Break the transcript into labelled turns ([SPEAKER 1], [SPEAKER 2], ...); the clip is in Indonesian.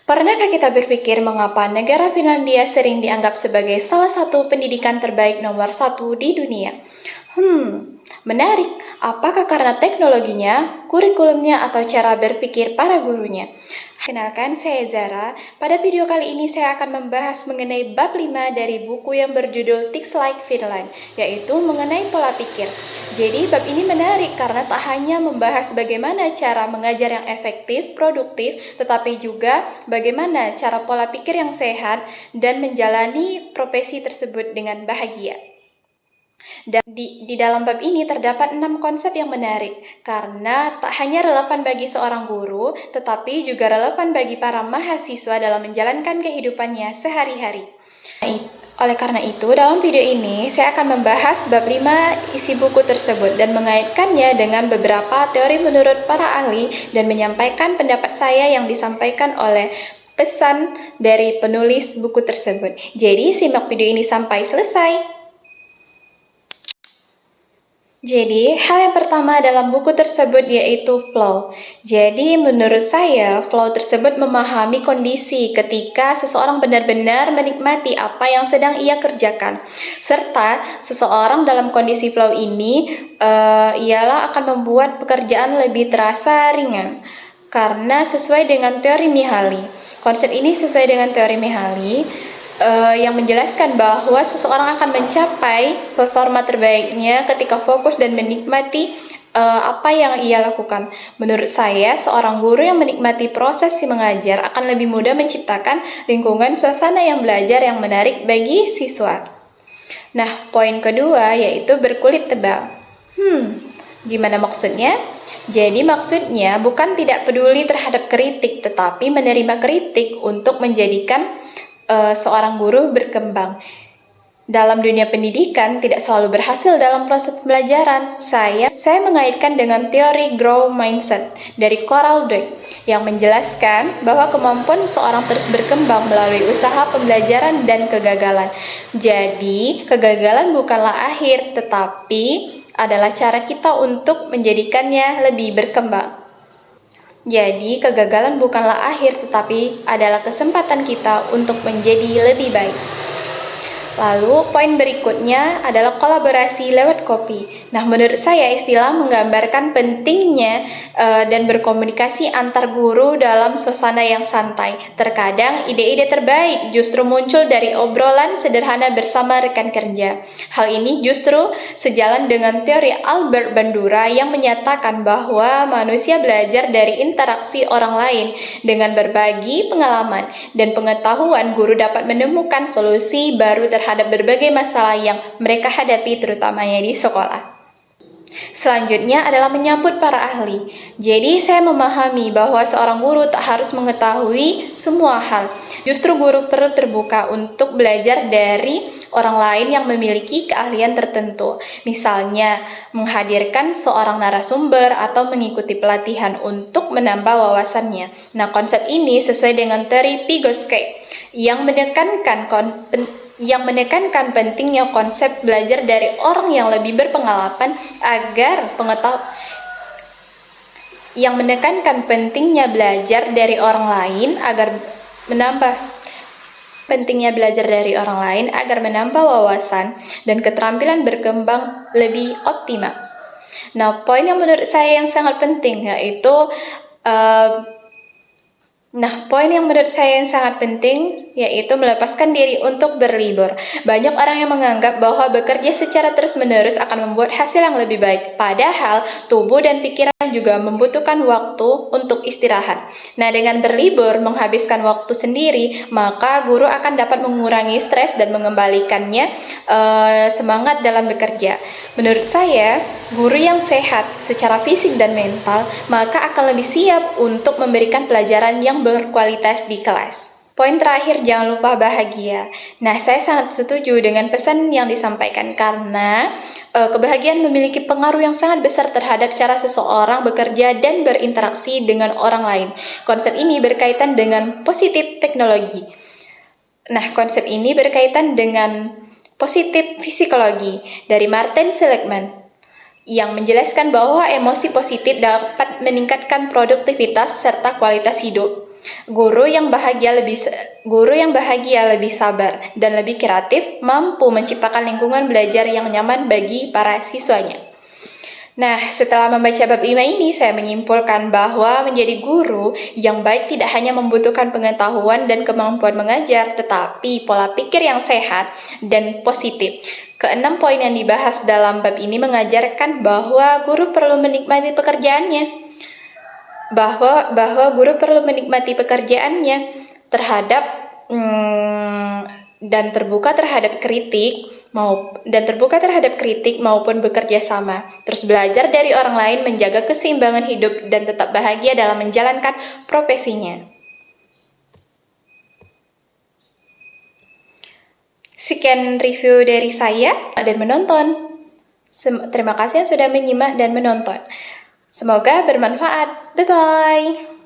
[SPEAKER 1] Pernahkah kita berpikir mengapa negara Finlandia sering dianggap sebagai salah satu pendidikan terbaik nomor satu di dunia? Menarik. Apakah karena teknologinya, kurikulumnya, atau cara berpikir para gurunya? Kenalkan, saya Zara. Pada video kali ini saya akan membahas mengenai bab 5 dari buku yang berjudul Tics Like Finland, yaitu mengenai pola pikir. Jadi bab ini menarik karena tak hanya membahas bagaimana cara mengajar yang efektif, produktif, tetapi juga bagaimana cara pola pikir yang sehat dan menjalani profesi tersebut dengan bahagia. Dan di dalam bab ini terdapat 6 konsep yang menarik, karena tak hanya relevan bagi seorang guru, tetapi juga relevan bagi para mahasiswa dalam menjalankan kehidupannya sehari-hari. Oleh karena itu, dalam video ini saya akan membahas bab 5 isi buku tersebut dan mengaitkannya dengan beberapa teori menurut para ahli dan menyampaikan pendapat saya yang disampaikan oleh pesan dari penulis buku tersebut. Jadi, simak video ini sampai selesai. Jadi, hal yang pertama dalam buku tersebut yaitu flow. Jadi, menurut saya, flow tersebut memahami kondisi ketika seseorang benar-benar menikmati apa yang sedang ia kerjakan. Serta, seseorang dalam kondisi flow ini ialah akan membuat pekerjaan lebih terasa ringan. Karena sesuai dengan teori Mihaly. Konsep ini sesuai dengan teori Mihaly, yang menjelaskan bahwa seseorang akan mencapai performa terbaiknya ketika fokus dan menikmati apa yang ia lakukan. Menurut saya, seorang guru yang menikmati proses mengajar akan lebih mudah menciptakan lingkungan suasana yang belajar yang menarik bagi siswa. Nah, poin kedua yaitu berkulit tebal. Gimana maksudnya? Jadi maksudnya bukan tidak peduli terhadap kritik, tetapi menerima kritik untuk menjadikan seorang guru berkembang. Dalam dunia pendidikan tidak selalu berhasil dalam proses pembelajaran. Saya mengaitkan dengan teori Growth Mindset dari Carol Dweck yang menjelaskan bahwa kemampuan seorang terus berkembang melalui usaha pembelajaran dan kegagalan. Jadi, kegagalan bukanlah akhir, tetapi adalah cara kita untuk menjadikannya lebih berkembang. Jadi, kegagalan bukanlah akhir, tetapi adalah kesempatan kita untuk menjadi lebih baik. Lalu, poin berikutnya adalah kolaborasi lewat kopi. Nah, menurut saya istilah menggambarkan pentingnya dan berkomunikasi antar guru dalam suasana yang santai. Terkadang, ide-ide terbaik justru muncul dari obrolan sederhana bersama rekan kerja. Hal ini justru sejalan dengan teori Albert Bandura yang menyatakan bahwa manusia belajar dari interaksi orang lain. Dengan berbagi pengalaman dan pengetahuan, guru dapat menemukan solusi baru terhadap berbagai masalah yang mereka hadapi, terutamanya di sekolah. Selanjutnya adalah menyambut para ahli. Jadi, saya memahami bahwa seorang guru tak harus mengetahui semua hal. Justru guru perlu terbuka untuk belajar dari orang lain yang memiliki keahlian tertentu. Misalnya, menghadirkan seorang narasumber atau mengikuti pelatihan untuk menambah wawasannya. Nah, konsep ini sesuai dengan teori Vygotsky yang menekankan pentingnya konsep belajar dari orang yang lebih berpengalaman agar menambah wawasan dan keterampilan berkembang lebih optimal. Nah, poin yang menurut saya yang sangat penting yaitu melepaskan diri untuk berlibur. Banyak orang yang menganggap bahwa bekerja secara terus-menerus akan membuat hasil yang lebih baik. Padahal, tubuh dan pikiran juga membutuhkan waktu untuk istirahat. Nah, dengan berlibur, menghabiskan waktu sendiri, maka guru akan dapat mengurangi stres dan mengembalikannya semangat dalam bekerja. Menurut saya, guru yang sehat secara fisik dan mental, maka akan lebih siap untuk memberikan pelajaran yang berkualitas di kelas. Poin terakhir, jangan lupa bahagia. Nah, saya sangat setuju dengan pesan yang disampaikan karena kebahagiaan memiliki pengaruh yang sangat besar terhadap cara seseorang bekerja dan berinteraksi dengan orang lain. Konsep ini berkaitan dengan positif teknologi. Nah, konsep ini berkaitan dengan positif psikologi dari Martin Seligman yang menjelaskan bahwa emosi positif dapat meningkatkan produktivitas serta kualitas hidup. Guru yang bahagia lebih sabar dan lebih kreatif, mampu menciptakan lingkungan belajar yang nyaman bagi para siswanya. Nah, setelah membaca bab 5 ini, saya menyimpulkan bahwa menjadi guru yang baik tidak hanya membutuhkan pengetahuan dan kemampuan mengajar, tetapi pola pikir yang sehat dan positif. Keenam poin yang dibahas dalam bab ini mengajarkan bahwa guru perlu menikmati pekerjaannya. Bahwa guru perlu menikmati pekerjaannya dan terbuka terhadap kritik maupun bekerja sama. Terus belajar dari orang lain, menjaga keseimbangan hidup dan tetap bahagia dalam menjalankan profesinya. Sekian review dari saya dan menonton. Terima kasih yang sudah menyimak dan menonton. Semoga bermanfaat. Bye-bye.